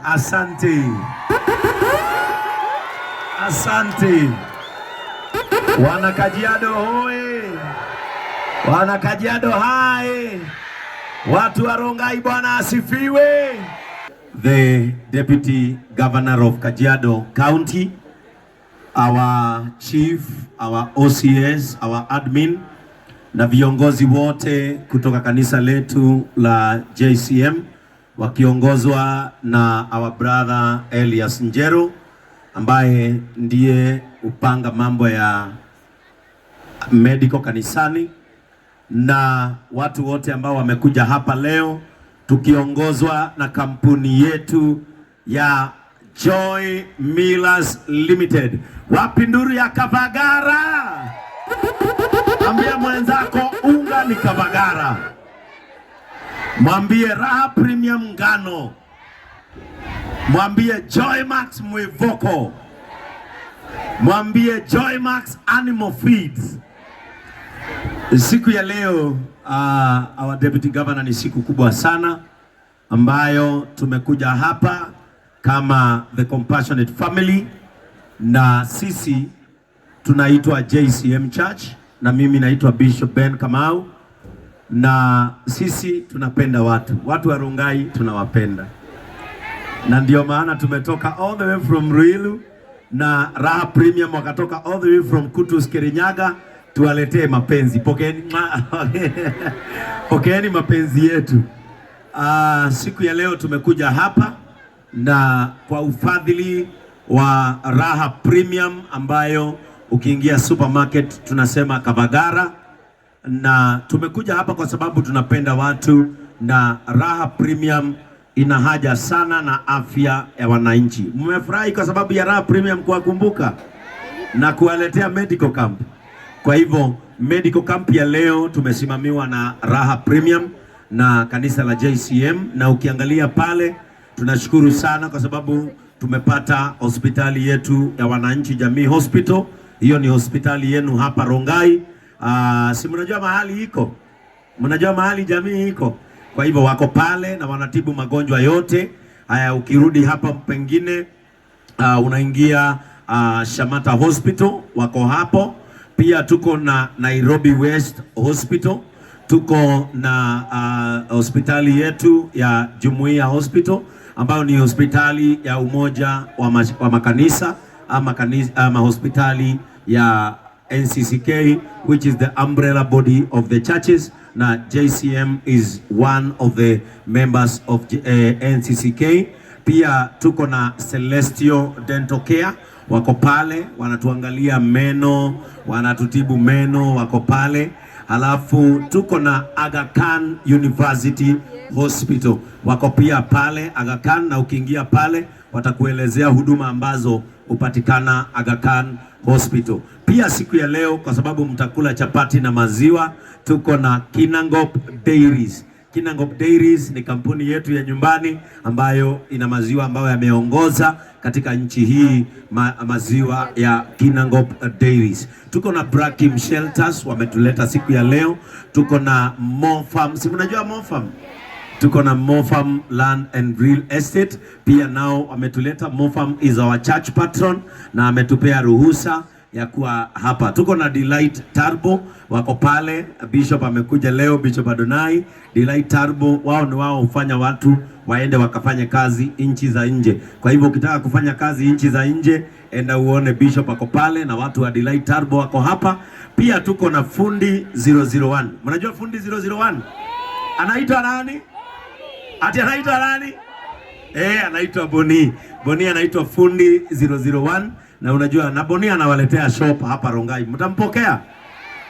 Asante. Asante. Wana Kajiado hoye. Wana Kajiado hai. Watu wa Rongai Bwana asifiwe. The Deputy Governor of Kajiado County, our chief, our OCS, our admin na viongozi wote kutoka kanisa letu la JCM wakiongozwa na our brother Elias Njero ambaye ndiye upanga mambo ya medical kanisani, na watu wote ambao wamekuja hapa leo tukiongozwa na kampuni yetu ya Joy Millers Limited. Wapi nduru ya Kavagara? Ambia mwenzako unga ni Kavagara. Mwambie Raha Premium ngano. Mwambie Joy Max Mwivoko. Mwambie Joy Max Animal Feeds. Siku ya leo our Deputy Governor, ni siku kubwa sana ambayo tumekuja hapa kama The Compassionate Family, na sisi tunaitwa JCM Church na mimi naitwa Bishop Ben Kamau, na sisi tunapenda watu wa Rongai tunawapenda, na ndio maana tumetoka all the way from Ruiru na Raha Premium wakatoka all the way from Kutus Kirinyaga tuwaletee mapenzi. Pokeeni mapenzi yetu. Siku ya leo tumekuja hapa na kwa ufadhili wa Raha Premium ambayo ukiingia supermarket tunasema Kavagara, na tumekuja hapa kwa sababu tunapenda watu, na Raha Premium ina haja sana na afya ya wananchi. Mmefurahi kwa sababu ya Raha Premium kuwakumbuka na kuwaletea medical camp. Kwa hivyo medical camp ya leo tumesimamiwa na Raha Premium na kanisa la JCM, na ukiangalia pale tunashukuru sana kwa sababu tumepata hospitali yetu ya wananchi Jamii Hospital. Hiyo ni hospitali yenu hapa Rongai. Si mnajua mahali iko? Mnajua mahali Jamii iko? Kwa hivyo wako pale na wanatibu magonjwa yote. Haya, ukirudi hapa pengine unaingia Shamata Hospital, wako hapo. Pia tuko na Nairobi West Hospital, tuko na hospitali yetu ya Jumuiya Hospital ambayo ni hospitali ya umoja wa makanisa ama hospitali ya NCCK, which is the umbrella body of the churches, na JCM is one of the members of NCCK. Pia tuko na Celestial Dental Care, wako pale wanatuangalia meno, wanatutibu meno, wako pale. Halafu tuko na Aga Khan University Hospital, wako pia pale Aga Khan, na ukiingia pale watakuelezea huduma ambazo upatikana Aga Khan Hospital. Pia siku ya leo kwa sababu mtakula chapati na maziwa, tuko na Kinangop Dairies. Kinangop Dairies ni kampuni yetu ya nyumbani ambayo ina maziwa ambayo yameongoza katika nchi hii, maziwa ya Kinangop Dairies. Tuko na Brakim Shelters wametuleta siku ya leo. Tuko na Mofam, si mnajua Mofam? Tuko na Mofam Land and Real Estate pia nao wametuleta. Mofam is our church patron na ametupea ruhusa ya kuwa hapa. Tuko na Delight Turbo, wako pale. Bishop amekuja leo, Bishop Adonai. Delight Turbo wao hufanya watu waende wakafanye kazi nchi za nje. Kwa hivyo ukitaka kufanya kazi nchi za nje, enda uone Bishop ako pale na watu wa Delight Turbo wako hapa. Pia tuko na Fundi 001. Mnajua Fundi 001? Anaitwa nani? Ati anaitwa nani? Anaitwa Boni. Boni anaitwa Fundi 001. Na unajua na Boni anawaletea shop hapa Rongai. Mtampokea?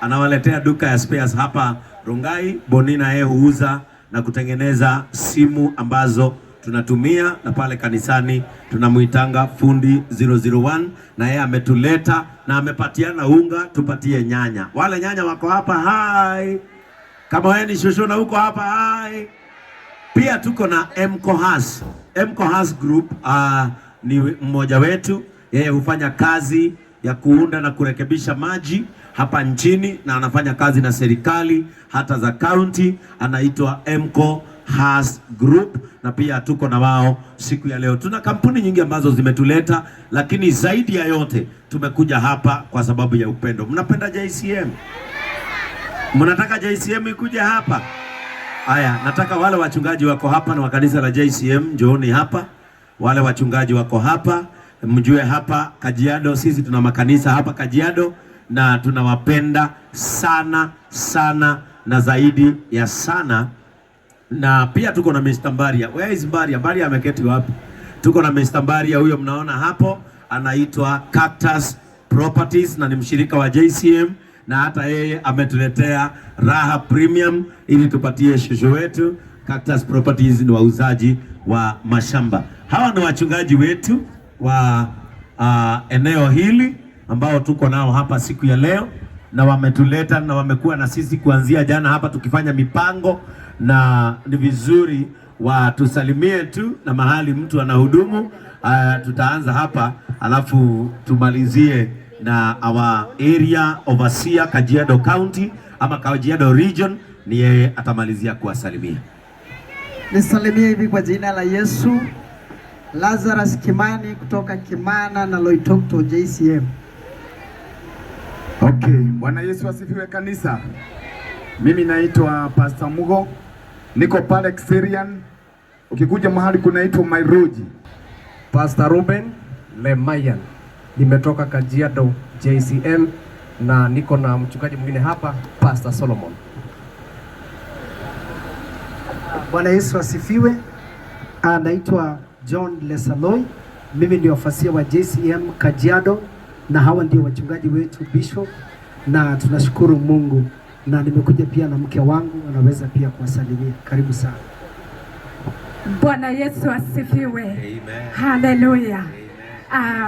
Anawaletea duka ya spares hapa Rongai. Boni na yeye huuza na kutengeneza simu ambazo tunatumia, na pale kanisani tunamuitanga Fundi 001, na yeye ametuleta na amepatiana unga tupatie nyanya. Wale nyanya wako hapa, hai. Kama wewe ni shosho na huko hapa, hai. Pia tuko na Mkohas. Mkohas Group ni mmoja wetu. Yeye hufanya kazi ya kuunda na kurekebisha maji hapa nchini, na anafanya kazi na serikali hata za county. Anaitwa Mkohas Group, na pia tuko na wao siku ya leo. Tuna kampuni nyingi ambazo zimetuleta, lakini zaidi ya yote tumekuja hapa kwa sababu ya upendo. Mnapenda JCM? Mnataka JCM ikuje hapa? Haya, nataka wale wachungaji wako hapa na wa kanisa la JCM, njooni hapa. Wale wachungaji wako hapa, mjue hapa Kajiado sisi tuna makanisa hapa Kajiado na tunawapenda sana sana na zaidi ya sana. Na pia tuko na Mr. Mbaria. Where is Mbaria? Mbaria ameketi wapi? Tuko na Mr. Mbaria, huyo mnaona hapo, anaitwa Cactus Properties na ni mshirika wa JCM, na hata yeye ametuletea Raha Premium ili tupatie shosho wetu. Cactus Properties ni wauzaji wa mashamba. Hawa ni wachungaji wetu wa eneo hili ambao tuko nao hapa siku ya leo, na wametuleta na wamekuwa na sisi kuanzia jana hapa tukifanya mipango, na ni vizuri watusalimie tu na mahali mtu anahudumu. Tutaanza hapa alafu tumalizie na our area overseer Kajiado County ama Kajiado Region, ni yeye atamalizia kuwasalimia. Nisalimie hivi kwa jina la Yesu. Lazarus Kimani kutoka Kimana na Loitokto JCM. Okay, Bwana Yesu asifiwe kanisa. Mimi naitwa Pastor Mugo. Niko pale Xerian. Ukikuja mahali kunaitwa Mairoji. Pastor Ruben Lemayan. Nimetoka Kajiado JCM na niko na mchungaji mwingine hapa, Pastor Solomon. Bwana Yesu asifiwe. Naitwa John Lesaloi. Mimi ndio afasia wa JCM Kajiado na hawa ndio wachungaji wetu Bishop, na tunashukuru Mungu, na nimekuja pia na mke wangu, anaweza pia kuwasalimia. Karibu sana. Bwana Yesu asifiwe. Amen. Haleluya.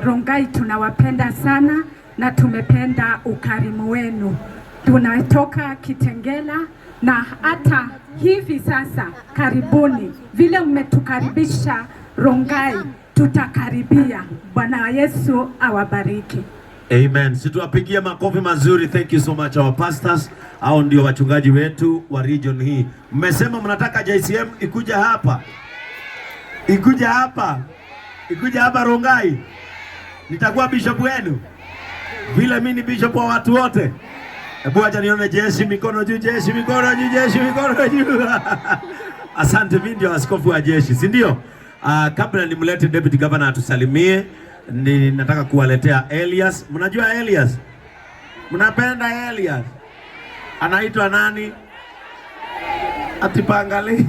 Rongai tunawapenda sana na tumependa ukarimu wenu. Tunatoka Kitengela na hata hivi sasa karibuni vile mmetukaribisha Rongai tutakaribia. Bwana Yesu awabariki. Amen. Situwapigie makofi mazuri. Thank you so much our pastors. Hao ndio wachungaji wetu wa region hii. Mmesema mnataka JCM ikuja hapa. Ikuja hapa. Ikuja hapa Rongai. Nitakuwa bishop wenu. Vile mimi ni bishop wa watu wote. Hebu acha nione jeshi mikono juu, jeshi mikono juu, jeshi mikono juu. Asante, mimi ndio askofu wa jeshi, si ndio? Kabla nimlete deputy governor atusalimie, nataka kuwaletea Elias. Mnajua Elias? Mnapenda Elias? Anaitwa nani? Atipangali.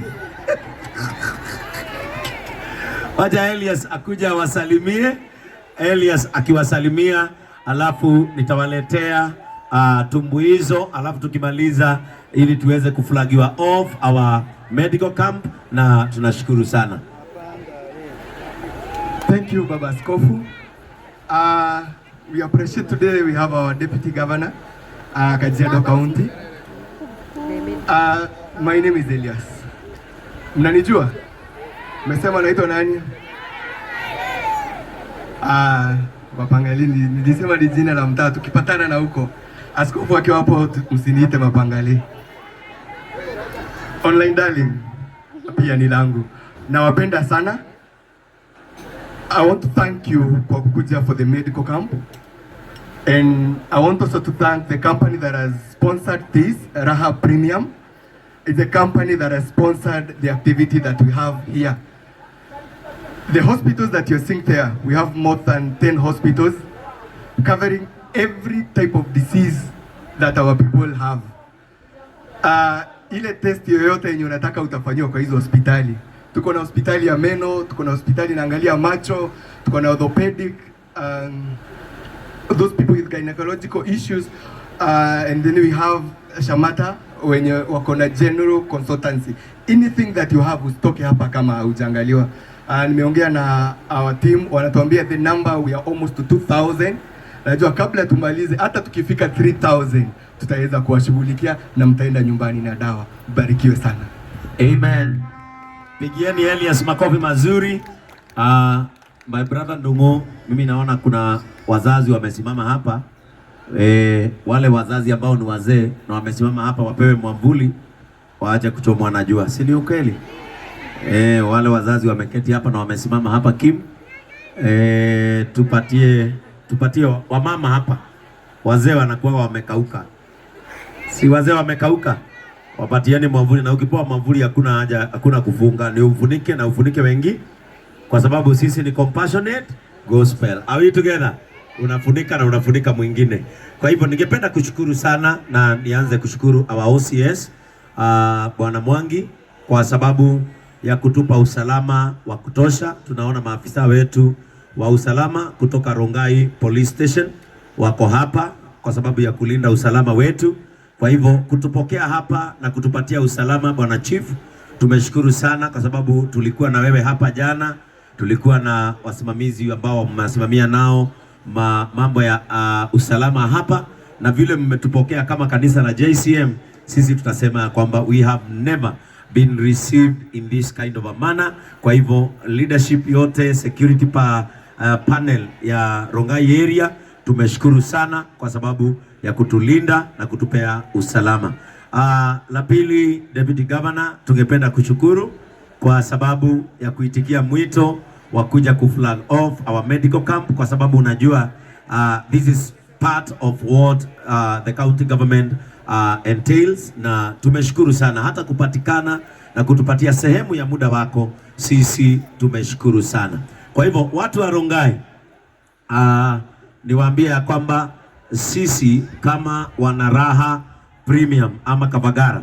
Wacha Elias akuja wasalimie. Elias akiwasalimia, alafu nitawaletea tumbuizo, alafu tukimaliza ili tuweze kuflagiwa off our medical camp, na tunashukuru sana. Thank you, Baba Askofu. We appreciate today we have our Deputy Governor, Kajiado County. My name is Elias. Mnanijua? Mmesema naitwa nani? Mapangali, nilisema ni jina la mtaa, tukipatana na huko. Askofu akiwa hapo msiniite Mapangali. Online darling pia ni langu. Nawapenda sana. I want to thank you kwa kukuja for the medical camp, and I want also to thank the company that has sponsored this, Raha Premium. It's a company that has sponsored the activity that we have here. The hospitals that you're seeing there, we have more than 10 hospitals covering every type of disease that our people have. Ile test yoyote yenye unataka utafanyiwa kwa hizo hospitali. Tuko na hospitali ya meno, tuko na hospitali inaangalia macho, tuko na orthopedic, those people with gynecological issues, and then we have Shamata wenye wako na general consultancy. Anything that you have usitoke hapa kama hujangaliwa. Nimeongea na our team, wanatuambia the number we are almost to 2000. Najua kabla tumalize hata tukifika 3000 tutaweza kuwashughulikia na mtaenda nyumbani na dawa. Barikiwe sana. Amen. Pigieni Elias makofi mazuri. My brother Ndungu, mimi naona kuna wazazi wamesimama hapa. Wale wazazi ambao ni wazee na wamesimama hapa wapewe mwamvuli waache kuchomwa na jua. Si ni ukweli? Wale wazazi wameketi hapa na wamesimama hapa Kim. Tupatie wamama hapa. Wazee wanakuwa wamekauka. Si wazee wamekauka? Wapatieni mwavuli, na ukipoa mwavuli hakuna haja, hakuna kufunga, ni ufunike na ufunike wengi, kwa sababu sisi ni compassionate gospel. Are we together? Unafunika na unafunika mwingine. Kwa hivyo ningependa kushukuru sana, na nianze kushukuru our OCS Bwana Mwangi kwa sababu ya kutupa usalama wa kutosha. Tunaona maafisa wetu wa usalama kutoka Rongai Police Station wako hapa kwa sababu ya kulinda usalama wetu. Kwa hivyo kutupokea hapa na kutupatia usalama, Bwana Chief, tumeshukuru sana, kwa sababu tulikuwa na wewe hapa jana, tulikuwa na wasimamizi ambao mnasimamia nao mambo ya usalama hapa, na vile mmetupokea kama kanisa la JCM, sisi tutasema kwamba we have never been received in this kind of a manner. Kwa hivyo leadership yote, security panel ya Rongai area, tumeshukuru sana kwa sababu ya kutulinda na kutupea usalama. La pili, Deputy Governor, tungependa kushukuru kwa sababu ya kuitikia mwito wa kuja kuflag off our medical camp, kwa sababu unajua this is part of what the county government entails, na tumeshukuru sana hata kupatikana na kutupatia sehemu ya muda wako, sisi tumeshukuru sana. Kwa hivyo watu wa Rongai, niwaambie ya kwamba sisi kama wana Raha Premium ama Kavagara,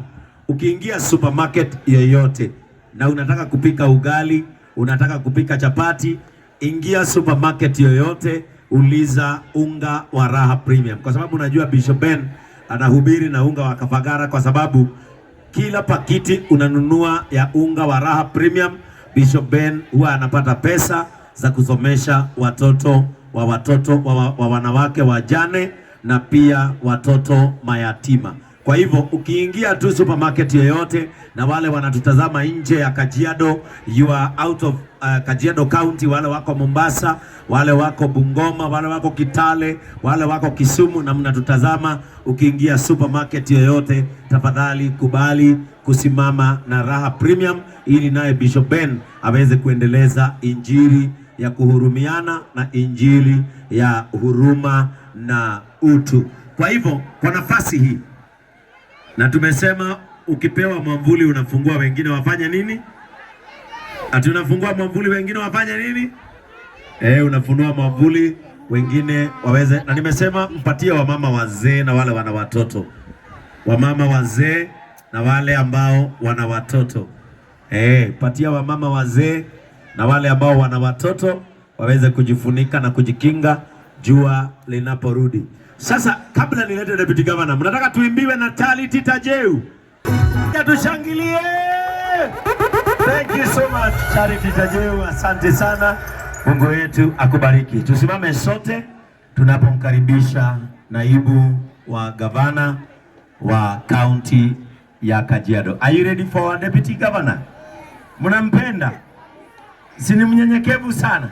ukiingia supermarket yoyote na unataka kupika ugali, unataka kupika chapati, ingia supermarket yoyote, uliza unga wa Raha Premium, kwa sababu unajua Bishop Ben anahubiri na unga wa Kavagara, kwa sababu kila pakiti unanunua ya unga wa Raha Premium, Bishop Ben huwa anapata pesa za kusomesha watoto wa wanawake wajane na pia watoto mayatima. Kwa hivyo ukiingia tu supermarket yoyote, na wale wanatutazama nje ya Kajiado, you are out of Kajiado County, wale wako Mombasa, wale wako Bungoma, wale wako Kitale, wale wako Kisumu na mnatutazama, ukiingia supermarket yoyote, tafadhali kubali kusimama na Raha Premium, ili naye Bishop Ben aweze kuendeleza injili ya kuhurumiana na injili ya huruma na utu. Kwa hivyo kwa nafasi hii, na tumesema ukipewa mwamvuli unafungua wengine wafanye nini? Ati unafungua mwamvuli wengine wafanye nini? Unafunua mwamvuli wengine waweze, na nimesema mpatie wamama wazee na wale wana watoto. Wamama wazee na wale ambao wana watoto. Patia wamama wazee na wale ambao wana watoto waweze kujifunika na kujikinga jua linaporudi. Sasa kabla nilete Deputy Governor, mnataka tuimbiwe na Charity Tajeu? Tushangilie. Thank you so much Charity Tajeu, asante sana. Mungu wetu akubariki. Tusimame sote tunapomkaribisha naibu wa gavana wa county ya Kajiado. Are you ready for our Deputy Governor? Mnampenda? Si ni mnyenyekevu sana?